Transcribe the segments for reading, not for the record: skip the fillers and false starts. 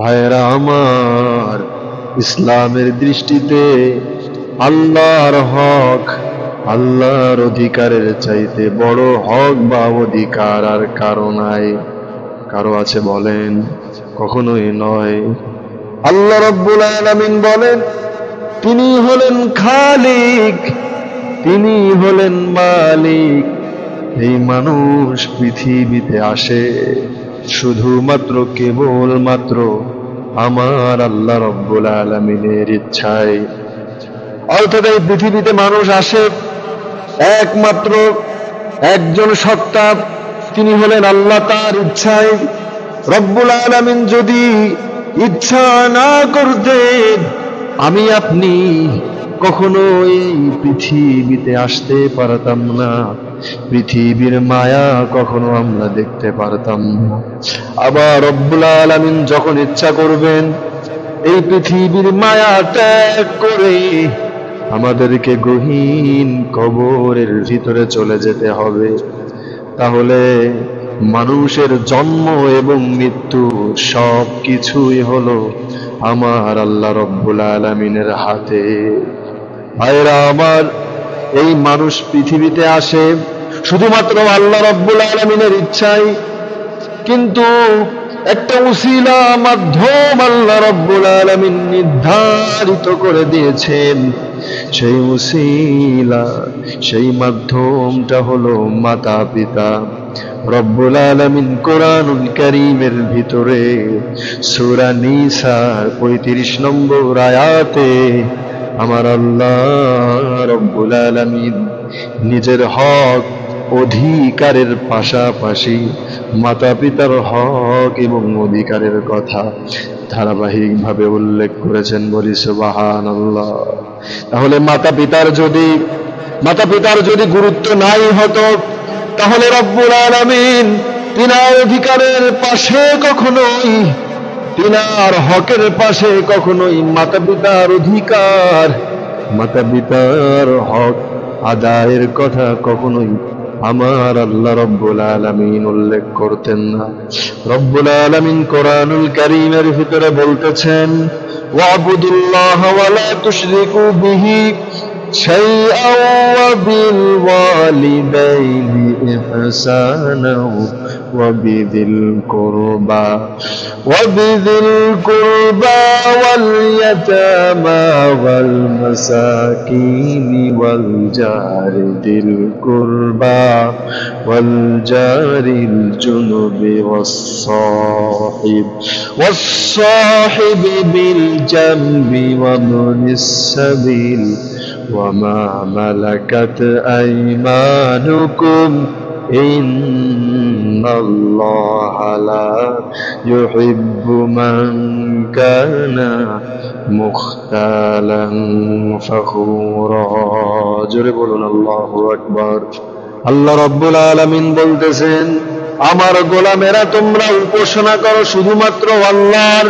ভাইরা আমার, ইসলামের দৃষ্টিতে আল্লাহর হক, আল্লাহর অধিকারের চাইতে বড় হক বা অধিকার আর কারো নাই। কারো আছে বলেন? কখনোই নয়। আল্লাহ রাব্বুল আলামিন বলেন, তিনি হলেন খালিক, তিনি হলেন মালিক। এই মানুষ পৃথিবীতে আসে শুধুমাত্র কেবলমাত্র আমার আল্লাহ রাব্বুল আলামিনের ইচ্ছায়। অর্থাৎ এই পৃথিবীতে মানুষ আসে একমাত্র একজন সত্তা, তিনি হলেন আল্লাহ। তার ইচ্ছায় রব্বুল আলামিন যদি ইচ্ছা না করতেন, আমি আপনি কখনো এই পৃথিবীতে আসতে পারতাম না, পৃথিবীর মায়া কখনো আমরা দেখতে পারতাম না। আবার রব্বুল আলামিন যখন ইচ্ছা করবেন, এই পৃথিবীর মায়া ত্যাগ করে আমাদেরকে গহীন কবরের ভিতরে চলে যেতে হবে। তাহলে মানুষের জন্ম এবং মৃত্যু সব কিছুই হলো আমার আল্লাহ রব্বুল আলামিনের হাতে। ভাইরা আমার, এই মানুষ পৃথিবীতে আসে শুধুমাত্র আল্লাহ রব্বুল আলামিনের ইচ্ছায়, কিন্তু একটা উসিলা মাধ্যম আল্লাহ রব্বুল আলামিন নির্ধারিত করে দিয়েছেন। সেই উসিলা, সেই মাধ্যমটা হলো মাতা পিতা। রব্বুল আলামিন কোরআনুল কারীমের ভিতরে সূরা নিসার 35 নম্বর আয়াতে আমার আল্লাহ রব্বুল আলামিন নিজের হক অধিকারের পাশাপাশি মাতা পিতার হক এবং অধিকারের কথা ধারাবাহিকভাবে উল্লেখ করেছেন। বলি সুবহানাল্লাহ। তাহলে মাতা পিতার যদি গুরুত্ব নাই হতো, তাহলে রব্বুল আলামিন তিনার অধিকারের পাশে কখনোই, তিনার হকের পাশে কখনোই মাতা পিতার অধিকার, মাতা পিতার হক আদায়ের কথা কখনোই আমার আল্লাহ রব্বুল আলামিন উল্লেখ করতেন না। রব্বুল আলামিন কোরআনুল কারীমের ভিতরে বলতেছেন, ওয়াবুদুল্লাহ ওয়া লা তুশরিকু বিহি শাইআন ওয়া বিল ওয়ালিদাইনি ইহসানা ওয়া বিযিল কুরবা ওয়াল ইয়াতামা ওয়াল মাসাকিনি ওয়াল জারি দিল কুরবা ওয়াল জারিল জুনুবি ওয়াস সাহিব বিল জামবি ওয়া ইবনিস সাবিল ওয়া মা মালাকাত আইমানুকুম ইন্নাল্লাহা লা ইউহিব্বু মান কানা মুখতালান ফখুরা। জোরে বলুন আল্লাহু আকবার। আল্লাহ রাব্বুল আলামিন বলতেছেন, আমার গোলামেরা তোমরা উপাসনা করো শুধুমাত্র আল্লাহর,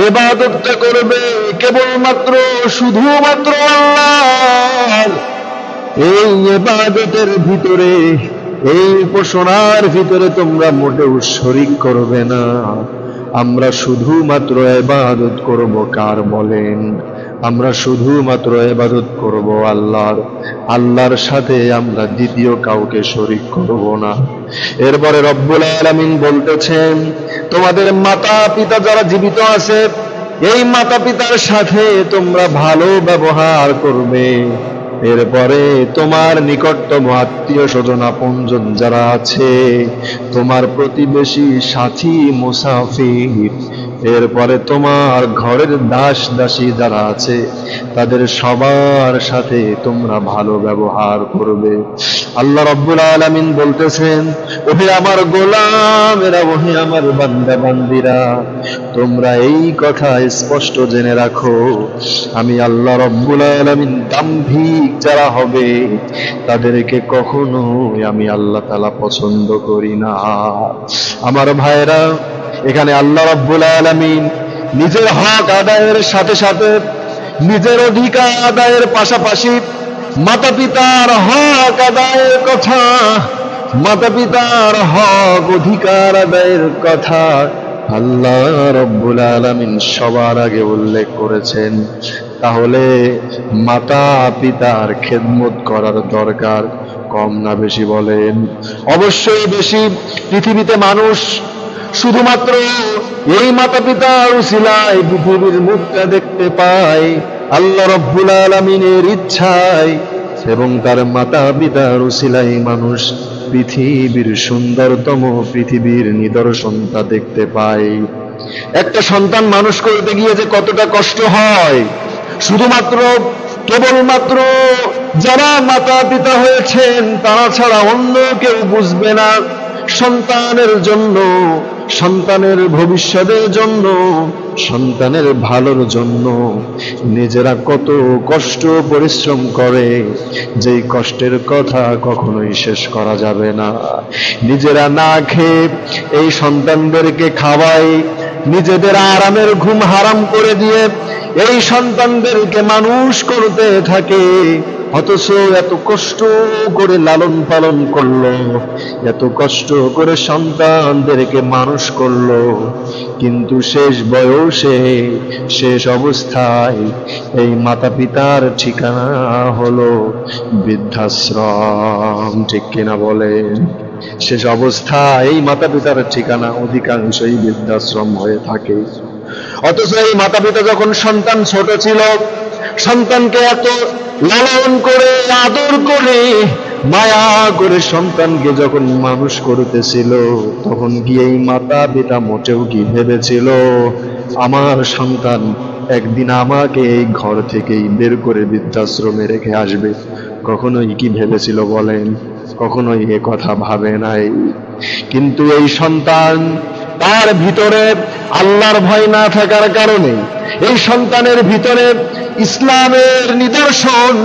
ইবাদতটা করবে কেবলমাত্র শুধুমাত্র আল্লাহর। এই ইবাদতের ভিতরে, এই উপাসনার ভিতরে তোমরা মোটেও শরীক করবে না। আমরা শুধুমাত্র ইবাদত করব কার বলেন? আমরা শুধুমাত্র ইবাদত করব আল্লাহর। আল্লাহর সাথে আমরা দ্বিতীয় কাউকে শরীক করব না। এরপরে রব্বুল আলামিন বলতেছেন, তোমাদের মাতা পিতা যারা জীবিত আছে, এই মাতা পিতার সাথে তোমরা ভালো ব্যবহার করবে। এরপরে তোমার নিকটতম আত্মীয় স্বজন আপনজন যারা আছে, তোমার প্রতিবেশী, সাথী, মুসাফির, এরপরে তোমার ঘরের দাস দাসী যারা আছে, তাদের সবার সাথে তোমরা ভালো ব্যবহার করবে। আল্লাহ রাব্বুল আলামিন বলতেছেন, ওহে আমার গোলামেরা, ওহে আমার বান্দা বান্দিরা, তোমরা এই কথা স্পষ্ট জেনে রাখো, আমি আল্লাহ রাব্বুল আলামিন দাম্ভিক যারা হবে তাদেরকে কখনো আমি আল্লাহ তাআলা পছন্দ করি না। আমার ভাইরা, এখানে আল্লাহ রাব্বুল আলামিন নিজের হক আদায়ের সাথে সাথে, নিজের অধিকার আদায়ের পাশাপাশি মাতা পিতার হক আদায়ের কথা, মাতা পিতার হক অধিকার আদায়ের কথা আল্লাহ রব্বুল আলামিন সবার আগে উল্লেখ করেছেন। তাহলে মাতা পিতার খেদমত করার দরকার কম না বেশি বলেন? অবশ্যই বেশি। পৃথিবীতে মানুষ শুধুমাত্র এই মাতা পিতার উসিলায় পৃথিবীর মুখটা দেখতে পায় আল্লাহ রব্বুল আলামিনের ইচ্ছায়, এবং তার মাতা পিতার উসিলায় মানুষ পৃথিবীর সুন্দরতম পৃথিবীর নিদর্শনটা দেখতে পায়। একটা সন্তান মানুষ করতে গিয়ে যে কতটা কষ্ট হয়, শুধুমাত্র কেবলমাত্র যারা মাতা পিতা হয়েছেন তারা ছাড়া অন্য কেউ বুঝবে না। সন্তানের জন্য, সন্তানের ভবিষ্যতের জন্য, সন্তানের ভালোর জন্য নিজেরা কত কষ্ট পরিশ্রম করে, যেই কষ্টের কথা কখনোই শেষ করা যাবে না। নিজেরা না খেয়ে এই সন্তানদেরকে খাওয়ায়, নিজেদের আরামের ঘুম হারাম করে দিয়ে এই সন্তানদেরকে মানুষ করতে থাকে। অথচ এত কষ্ট করে লালন পালন করলো, এত কষ্ট করে সন্তানদেরকে মানুষ করলো, কিন্তু শেষ বয়সে, শেষ অবস্থায় এই মাতা পিতার ঠিকানা হলো বৃদ্ধাশ্রম। ঠিক কিনা বলেন? শেষ অবস্থায় এই মাতা পিতার ঠিকানা অধিকাংশই বৃদ্ধাশ্রম হয়ে থাকে। অথচ এই মাতা পিতা যখন সন্তান ছোট ছিল, সন্তানকে এত লালন করে, আদর করে, মায়া করে সন্তানকে যখন মানুষ করতেছিল, তখন কি এই মাতা পিতা মোটেও কি ভেবেছিল আমার সন্তান একদিন আমাকে এই ঘর থেকেই বের করে বৃদ্ধাশ্রমে রেখে আসবে? কখনোই কি ভেবেছিল বলেন? কখনোই এ কথা ভাবে নাই। কিন্তু এই সন্তান, তার ভিতরে আল্লাহর ভয় না থাকার কারণে, এই সন্তানের ভিতরে ইসলামের নিদর্শন,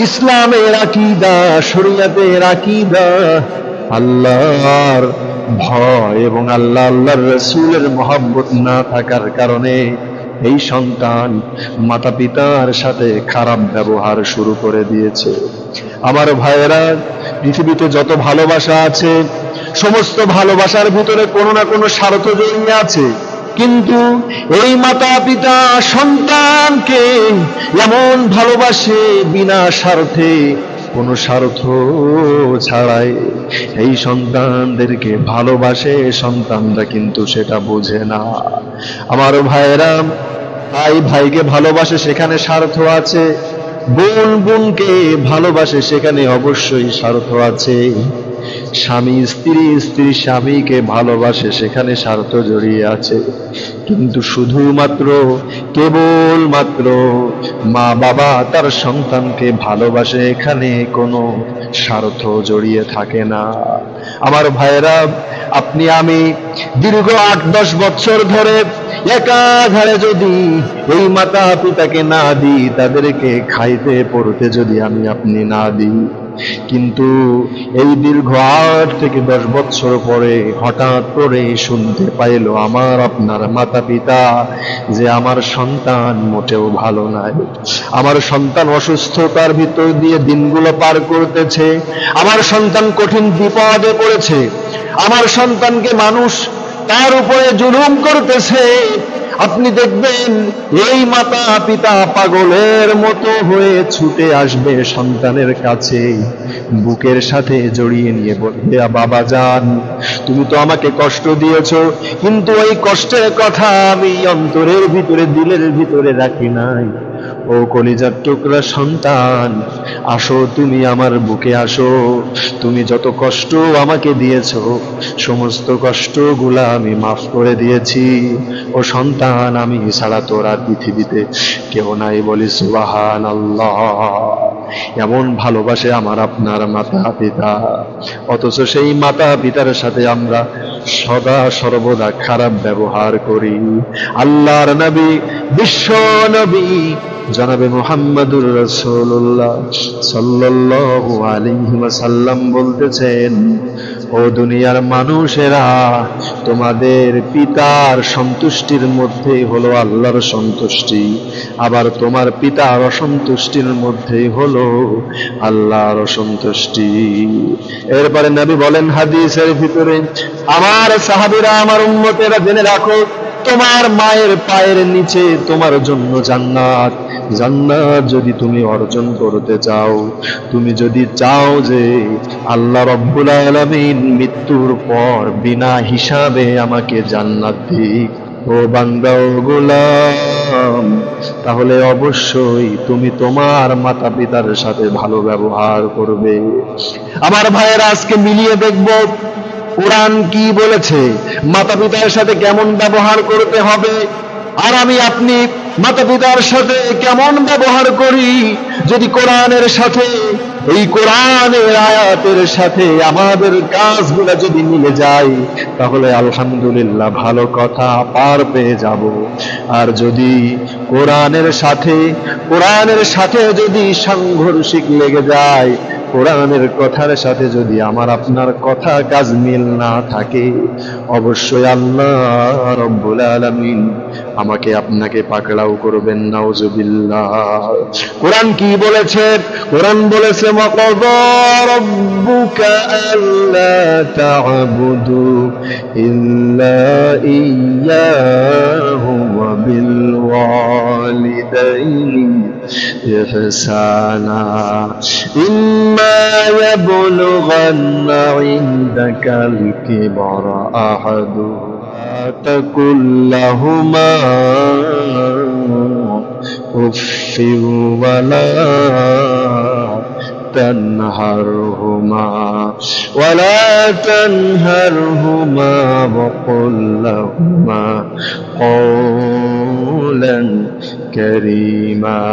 ইসলামের আকীদা, শরীয়তের আকীদা, আল্লাহর ভয় এবং আল্লাহর রাসূলের মহব্বত না থাকার কারণে এই সন্তান মাতা পিতার সাথে খারাপ ব্যবহার শুরু করে দিয়েছে। আমার ভাইয়েরা, পৃথিবীতে যত ভালোবাসা আছে, সমস্ত ভালোবাসার ভিতরে কোনো না কোনো স্বার্থ জড়িয়ে আছে। কিন্তু এই মাতা পিতা সন্তানকে এমন ভালোবাসে বিনা স্বার্থে, কোনো স্বার্থ ছাড়াই এই সন্তানদেরকে ভালোবাসে, সন্তানরা কিন্তু সেটা বোঝে না। আমার ভাইয়েরা, ভাই ভাইকে ভালোবাসে সেখানে স্বার্থ আছে, বোন বোনকে ভালোবাসে সেখানে অবশ্যই স্বার্থ আছে, স্বামী স্ত্রী, স্ত্রী স্বামীকে ভালোবাসে সেখানে স্বার্থ জড়িয়ে আছে। কিন্তু শুধুমাত্র কেবলমাত্র মা বাবা তার সন্তানকে ভালোবাসে, এখানে কোনো স্বার্থ জড়িয়ে থাকে না। আমার ভাইয়েরা, আপনি আমি দীর্ঘ 8-10 বছর ধরে একাধারে যদি এই মাতা পিতাকে না দিই, তাদেরকে খাইতে পড়তে যদি আমি আপনি না দিই, কিন্তু এই দীর্ঘ 8 থেকে 10 বছর পরে হঠাৎ করে শুনতে পাইল আমার আপনার মাতা পিতা যে আমার সন্তান মোটেও ভালো নাই, আমার সন্তান অসুস্থতার ভিতর দিয়ে দিনগুলো পার করতেছে, আমার সন্তান কঠিন বিপদে পড়েছে, আমার সন্তানকে মানুষ তার উপরে জুলুম করতেছে, আপনি দেখবেন এই মাতা পিতা পাগলের মতো হয়ে ছুটে আসবে সন্তানের কাছে, বুকের সাথে জড়িয়ে নিয়ে বলবে, বাবা জান, তুমি তো আমাকে কষ্ট দিয়েছো, কিন্তু ওই কষ্টের কথা আমি অন্তরের ভিতরে, দিলের ভিতরে রাখি নাই। ও কলিজার টুকরা সন্তান, আসো, তুমি আমার বুকে আসো, তুমি যত কষ্ট আমাকে দিয়েছো সমস্ত কষ্টগুলা আমি মাফ করে দিয়েছি। ও সন্তান, আমি ছাড়া তোর আর পৃথিবীতে কেউ নাই। বলি সুবহানাল্লাহ। এমন ভালোবাসে আমার আপনার মাতা পিতা, অথচ সেই মাতা পিতার সাথে আমরা সদা সর্বদা খারাপ ব্যবহার করি। আল্লাহর নবী, বিশ্ব নবী জনাবে মুহাম্মদুর রাসূলুল্লাহ সাল্লাল্লাহু আলাইহি ওয়াসাল্লাম বলতেছেন, ও দুনিয়ার মানুষেরা, তোমাদের পিতার সন্তুষ্টির মধ্যেই হলো আল্লাহর সন্তুষ্টি, আবার তোমার পিতার অসন্তুষ্টির মধ্যেই হলো আল্লাহর অসন্তুষ্টি। এরপরে নবী বলেন হাদিসের ভিতরে, আমার সাহাবীরা, আমার উম্মতেরা জেনে রাখো, তোমার মায়ের পায়ের নিচে তোমার জন্য জান্নাত। জান্নাত যদি তুমি অর্জন করতে চাও, তুমি যদি চাও যে আল্লাহ রব্বুল আলামিন মৃত্যুর পর বিনা হিসাবে আমাকে জান্নাত দিক, ও বান্দা ও গোলাম, তাহলে অবশ্যই তুমি তোমার মাতা পিতার সাথে ভালো ব্যবহার করবে। আমার ভাইয়েরা, আজকে মিলিয়ে দেখব কোরআন কি বলেছে, মাতা পিতার সাথে কেমন ব্যবহার করতে হবে, আর আমি আপনি মাতা পিতার সাথে কেমন ব্যবহার করি। যদি কোরআনের সাথে, এই কোরআনের আয়াতের সাথে আমাদের কাজগুলো যদি মিলে যায়, তাহলে আলহামদুলিল্লাহ ভালো কথা, পার পেয়ে যাব। আর যদি কোরআনের সাথে যদি সাংঘর্ষিক লেগে যায়, কোরআনের কথার সাথে যদি আমার আপনার কথা কাজ মিল না থাকে, অবশ্যই আল্লাহ রব্বুল আলামিন আমাকে আপনাকে পাকড়াও করবেন, নাউজুবিল্লাহ। কোরআন কি বলেছে? কোরআন বলেছে, ওয়াকাযা রাব্বুকা আল্লা তা'বুদু ইল্লা ইয়্যাহু ওয়া বিল ওয়ালিদাইনি ইহসানা ইম্মা ইয়াবলুগান্না ইনদাকাল কিবরা আহাদুহুমা تقل لهما أف ولا تنهرهما وقل لهما قولا كريما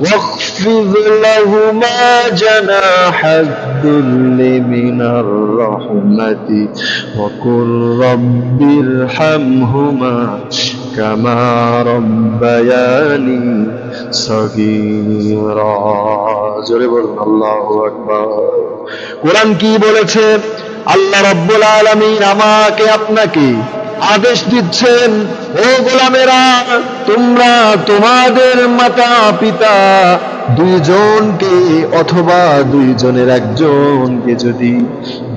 واخفض لهما جناح الذل من الرحمة وقل رب ارحمهما كما ربياني صغيرا। জোরে বলুন আল্লাহু আকবার। কোরআন কি বলেছে? আল্লাহ রাব্বুল আলামিন আমাকে আপনাকে আদেশ দিচ্ছেন, ও গোলামেরা, তোমরা তোমাদের মাতা পিতা দুইজনকে অথবা দুইজনের একজনকে যদি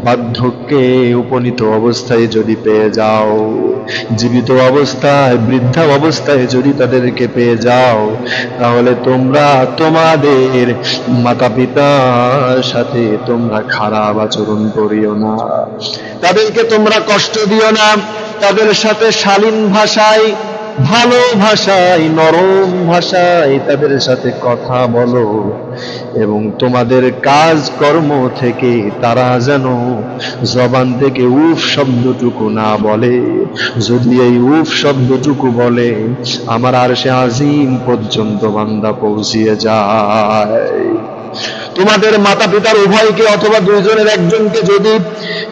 বার্ধক্যে উপনীত অবস্থায় যদি পেয়ে যাও, জীবিত অবস্থায়, বৃদ্ধা অবস্থায় যদি তাদেরকে পেয়ে যাও, তাহলে তোমরা তোমাদের মাতা পিতার সাথে তোমরা খারাপ আচরণ করিও না, তাদেরকে তোমরা কষ্ট দিও না, তাদের সাথে শালীন ভাষায়, ভালো ভাষায়, নরম ভাষায় তাদের সাথে কথা বলো, এবং তোমাদের কাজকর্ম থেকে তারা যেন জবান থেকে উফ শব্দটুকু না বলে। যদি এই উফ শব্দটুকু বলে, আমার আরশে আজিম পর্যন্ত বান্দা পৌঁছিয়ে যায়। তোমাদের মাতা পিতার উভয়কে অথবা দুইজনের একজনকে যদি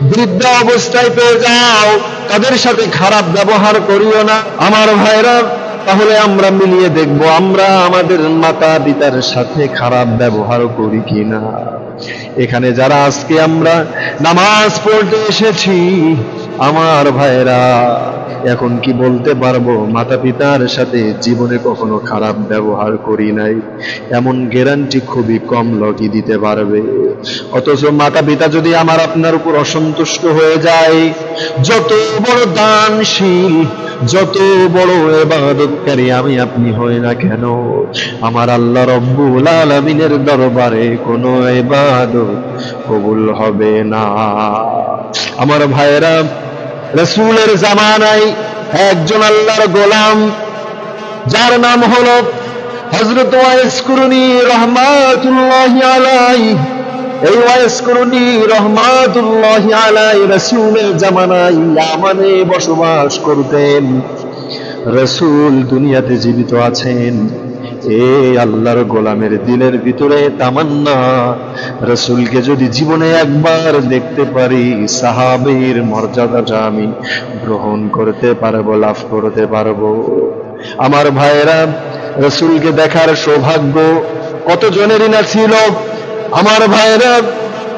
বৃদ্ধা অবস্থায় পেয়ে যাও, তাদের সাথে খারাপ ব্যবহার করিও না। আমার ভাইরা, তাহলে আমরা মিলিয়ে দেখব আমরা আমাদের মাতা পিতার সাথে খারাপ ব্যবহার করি কিনা। এখানে যারা আজকে আমরা নামাজ পড়তে এসেছি, আমার ভাইরা, এখন কি বলতে পারবো মাতা পিতার সাথে জীবনে কখনো খারাপ ব্যবহার করি নাই? এমন গ্যারান্টি খুবই কম লোকই দিতে পারবে। অথচ মাতা পিতা যদি আমার আপনার উপর অসন্তুষ্ট হয়ে যায়, যত বড় দানশীল, যত বড় ইবাদতকারী আমি আপনি হই না কেন, আমার আল্লাহ রব্বুল আলামিনের দরবারে কোনো ইবাদত কবুল হবে না। আমার ভাইয়েরা, রাসূলের জামানায় একজন আল্লাহর গোলাম, যার নাম হলো হযরত ওয়াইস কুরুনি রাহমাতুল্লাহি আলাইহি, এই ওয়াইস কুরুনি রাহমাতুল্লাহি আলাইহি রাসূলের জামানায় ইয়ামানে বসবাস করতেন। রাসূল দুনিয়াতে জীবিত আছেন, এই আল্লাহর গোলামের দিলের ভিতরে তামান্না, রাসূলকে যদি জীবনে একবার দেখতে পারি, সাহাবীর মর্যাদাটা আমি গ্রহণ করতে পারবো, লাভ করতে পারবো। আমার ভাইয়েরা, রাসূলকে দেখার সৌভাগ্য কত জনেরই না ছিল। আমার ভাইয়েরা,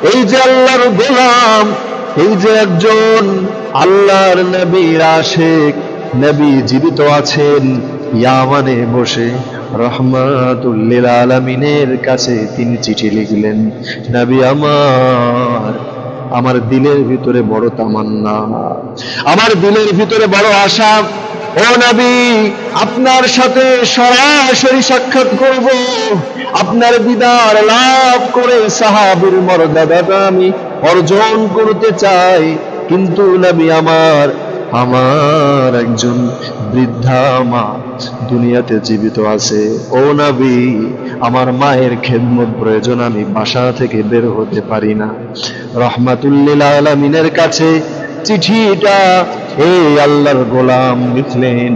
এই যে আল্লাহর গোলাম, এই যে একজন আল্লাহর নবীর আশিক, নবী জীবিত আছেন ইয়ামানে বসে, রহমাতুল লিল আলামিনের কাছে তিনি চিঠি লিখলেন, নবী আমার দিলের ভিতরে বড় তামান্না, আমার দিলের ভিতরে বড় আশা, ও নবী আপনার সাথে সরাসরি সাক্ষাৎ করব, আপনার দিদার লাভ করে সাহাবীর মর্যাদাটা আমি অর্জন করতে চাই। কিন্তু নবী আমার একজন বৃদ্ধা মা দুনিয়াতে জীবিত আছে, ও নবী আমার মায়ের খেদমত প্রয়োজন, আমি বাসা থেকে বের হতে পারি না। রহমাতুল লিল আলামিনের কাছে চিঠিটা এই আল্লাহর গোলাম লিখলেন,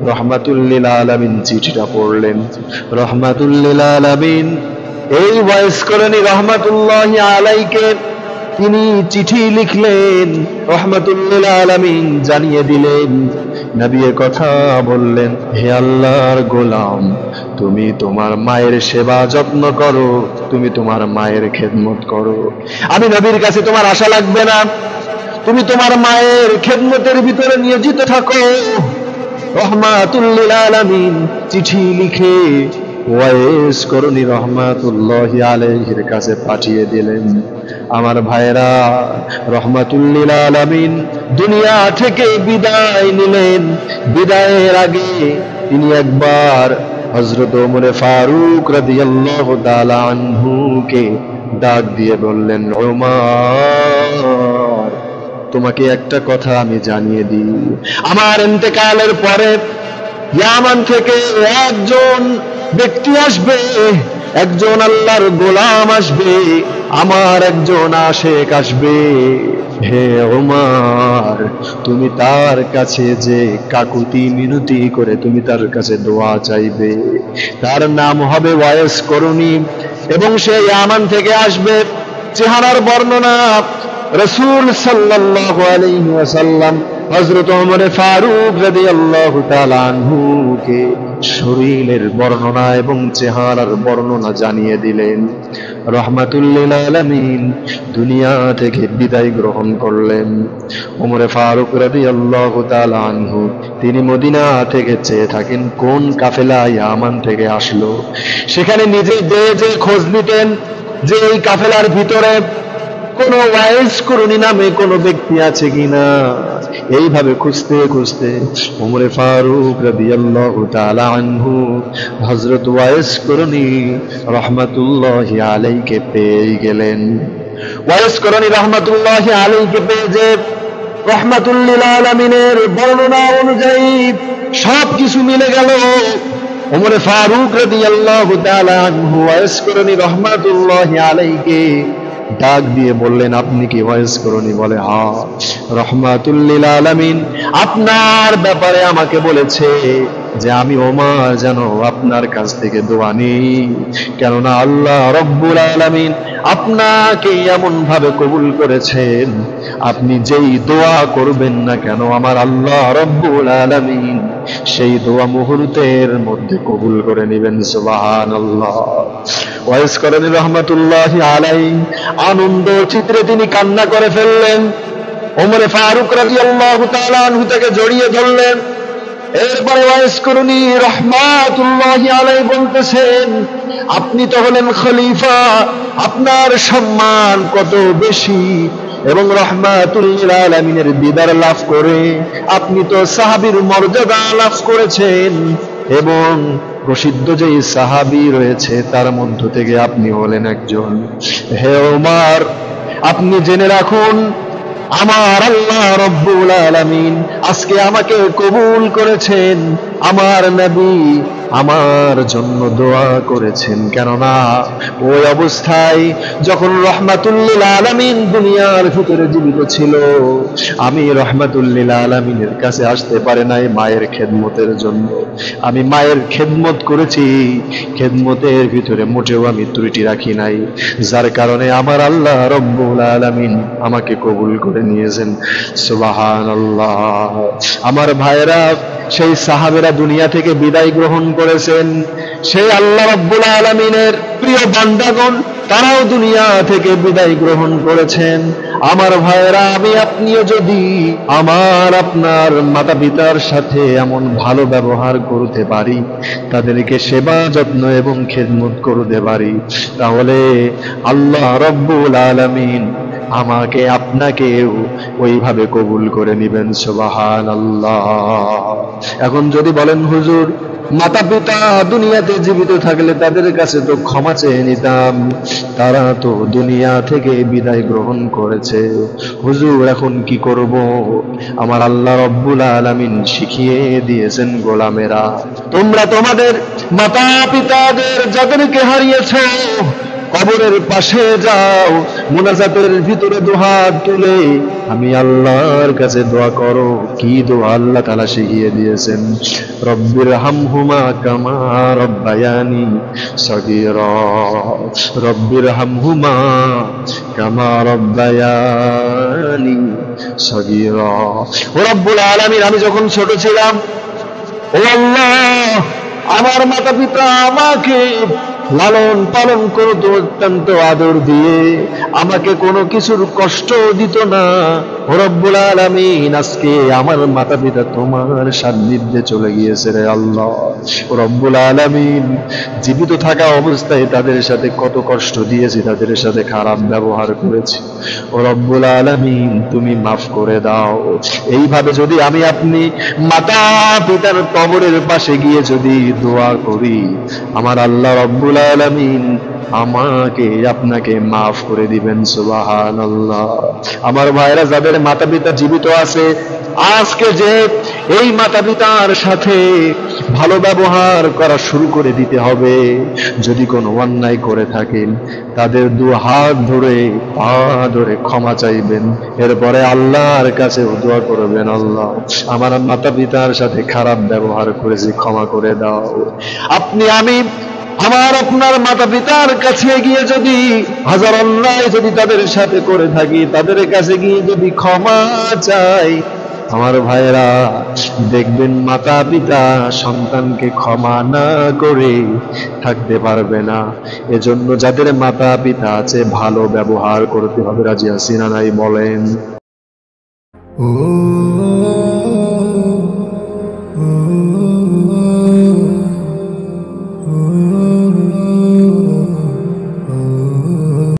রহমাতুল লিল আলামিন চিঠিটা পড়লেন। রহমাতুল লিল আলামিন এই ভয়েস করেনি রহমাতুল্লাহি আলাইকে তিনি চিঠি লিখলেন, রহমাতুল লিল আলামিন জানিয়ে দিলেন, নবী কথা বললেন, হে আল্লাহর গোলাম তুমি তোমার মায়ের সেবা যত্ন করো, তুমি তোমার মায়ের খেদমত করো, আমি নবীর কাছে তোমার আশা লাগবে না, তুমি তোমার মায়ের খেদমতের ভিতরে নিয়োজিত থাকো। রহমাতুল লিল আলামিন চিঠি লিখে ওয়াইস করণী রহমাতুল্লাহি আলাইহির কাছে পাঠিয়ে দিলেন। আমার ভাইরা, রহমাতুল লিল আলামিন দুনিয়া থেকে বিদায় নিলেন। বিদায়ের আগে তিনি একবার হযরত ওমর ফারুক রাদিয়াল্লাহু তাআলা আনহুকে ডাক দিয়ে বললেন, ওমর তোমাকে একটা কথা আমি জানিয়ে দিই, আমার ইন্তেকালের পরে ইয়ামান থেকে একজন ব্যক্তি আসবে, একজন আল্লাহর গোলাম আসবে, আমার একজন আশিক আসবে। হে ওমর তুমি তার কাছে যে কাকুতি মিনতি করে তুমি তার কাছে দোয়া চাইবে, তার নাম হবে ওয়াইস করণী এবং সে ইয়ামান থেকে আসবে। চেহারার বর্ণনা রাসূল সাল্লাল্লাহু আলাইহি ওয়াসাল্লাম হযরত ওমর ফারুক রাদিয়াল্লাহু তাআলা আনহুকে শরীরের বর্ণনা এবং চেহারার বর্ণনা জানিয়ে দিলেন। রহমাতুল লিল আলামিন দুনিয়া থেকে বিদায় গ্রহণ করলেন। ওমর ফারুক রাদিয়াল্লাহু তাআলা আনহু তিনি মদিনা থেকে চেয়ে থাকেন কোন কাফেলা ইয়ামান থেকে আসলো, সেখানে নিজে যে খোঁজ নিতেন যে এই কাফেলার ভিতরে কোন ওয়াইস করণী নামে কোন ব্যক্তি আছে কিনা। এইভাবে খুঁজতে খুঁজতে ওমর ফারুক রাদিয়াল্লাহু তাআলা আনহু হযরত ওয়াইস করণী রহমাতুল্লাহি আলাইহিকে পেয়ে গেলেন। ওয়াইস করণী রহমাতুল্লাহি আলাইহিকে পেয়ে যে রহমাতুল লিল আলামিনের বর্ণনা অনুযায়ী সবকিছু মিলে গেল। ওমর ফারুক রাদিয়াল্লাহু তাআলা আনহু ওয়াইস করণী রহমাতুল্লাহি আলাইহিকে ডাক দিয়ে বললেন, আপনি কি ওয়াইস করণী? বলে, হ্যাঁ। রহমাতুল লিল আলামিন আপনার ব্যাপারে আমাকে বলেছে যে আমি ওমর যেন আপনার কাছ থেকে দোয়া নিই, কেননা আল্লাহ রব্বুল আলামিন আপনাকে এমন ভাবে কবুল করেছেন, আপনি যেই দোয়া করবেন না কেন আমার আল্লাহ রব্বুল আলামিন সেই দোয়া মুহূর্তের মধ্যে কবুল করে নেবেন। সুবহানাল্লাহ। ওয়াইস করণী রহমাতুল্লাহি আলাইহি আনন্দ চিত্রে তিনি কান্না করে ফেললেন। ওমর ফারুক রাদিয়াল্লাহু তাআলা আনহু তাকে জড়িয়ে ধরলেন। এরপরে ওয়াইস করণী রহমাতুল্লাহি আলাইহি বলতেছেন, আপনি তো হলেন খলিফা, আপনার সম্মান কত বেশি, এবং রহমাতুল লিল আলামিনের দিদার লাভ করে আপনি তো সাহাবীর মর্যাদা লাভ করেছেন, এবং প্রসিদ্ধ যে সাহাবী রয়েছে তার মধ্য থেকে আপনি হলেন একজন। হে ওমর আপনি জেনে রাখুন আমার আল্লাহ রব্বুল আলামিন আজকে আমাকে কবুল করেছেন, আমার নবী আমার জন্য দোয়া করেছেন, কেননা ওই অবস্থায় যখন রহমাতুল লিল আলামিন দুনিয়ার ভিতরে জীবিত ছিল আমি রহমাতুল লিল আলামিনের কাছে আসতে পারে নাই মায়ের খেদমতের জন্য। আমি মায়ের খেদমত করেছি, খেদমতের ভিতরে মোটেও আমি ত্রুটি রাখি নাই, যার কারণে আমার আল্লাহ রব্বুল আলামিন আমাকে কবুল করে নিয়েছেন। সুবহানাল্লাহ। আমার ভাইরা, সেই সাহাবেরা দুনিয়া থেকে বিদায় গ্রহণ করেছেন, সেই আল্লাহ রাব্বুল আলামিনের প্রিয় বান্দাগণ তারাও দুনিয়া থেকে বিদায় গ্রহণ করেছেন। আমার ভাইয়েরা, আমি আপনিও যদি আমার আপনার মাতা পিতার সাথে এমন ভালো ব্যবহার করতে পারি, তাদেরকে সেবা যত্ন এবং খেদমত করতে পারি, তাহলে আল্লাহ রব্বুল আলামিন আমাকে আপনাকেও ওইভাবে কবুল করে নিবেন। সুবহানাল্লাহ। এখন যদি বলেন হুজুর, মাতা পিতা দুনিয়াতে জীবিত থাকলে তাদের কাছে তো ক্ষমা চেয়ে নিতাম, তারা তো দুনিয়া থেকে বিদায় গ্রহণ করেছে, হুজুর এখন কি করব? আমার আল্লাহ রব্বুল আলামিন শিখিয়ে দিয়েছেন, গোলামেরা, তোমরা তোমাদের মাতা পিতাদের যাদেরকে হারিয়েছো কবরের পাশে যাও, মুনাজাতের ভিতরে দুহাত তুলে আমি আল্লাহর কাছে দোয়া করো। কি দোয়া আল্লাহ তাআলা শিখিয়ে দিয়েছেন? রব্বির হামহুমা কামা রব্বায়ানি সগীরা, রব্বির হামহুমা কামা রব্বায়ানি সগীরা। ও রব্বুল আলামিন, আমি যখন ছোট ছিলাম, ও আল্লাহ, আমার মাতা পিতা আমাকে লালন পালন করতো অত্যন্ত আদর দিয়ে, আমাকে কোনো কিছুর কষ্ট দিত না। ও রব্বুল আলামিন, আজকে আমার মাতা পিতা তোমার সান্নিধ্যে চলে গিয়েছে রে আল্লাহ। ও রব্বুল আলামিন, জীবিত থাকা অবস্থায় তাদের সাথে কত কষ্ট দিয়েছি, তাদের সাথে খারাপ ব্যবহার করেছি। ও রব্বুল আলামিন, তুমি মাফ করে দাও। এইভাবে যদি আমি আপনি মাতা পিতার কবরের পাশে গিয়ে যদি দোয়া করি, আমার আল্লাহ রব্বুল আলামিন আমাকে আপনাকে মাফ করে দিবেন। সুবহানাল্লাহ। আমার ভাইরা, যাদের মাতা পিতা জীবিত আছে, আজকে যে এই মাতা পিতার সাথে ভালো ব্যবহার করা শুরু করে দিতে হবে। যদি কোনো অন্যায় করে থাকেন, তাদের দু হাত ধরে পা ধরে ক্ষমা চাইবেন, এরপরে আল্লাহর কাছে দোয়া করবেন, আল্লাহ আমার মাতা পিতার সাথে খারাপ ব্যবহার করেছি, ক্ষমা করে দাও। আপনি আমি আমার আপনার মাতা পিতার কাছে গিয়ে যদি হাজার অন্যায় যদি তাদের সাথে করে থাকি, তাদের কাছে গিয়ে যদি ক্ষমা চাই, আমার ভাইরা দেখবেন মাতা পিতা সন্তানকে ক্ষমা না করে থাকতে পারবে না। এজন্য যাদের মাতা পিতা আছে ভালো ব্যবহার করতে হবে। রাজি আছি না নাই বলেন?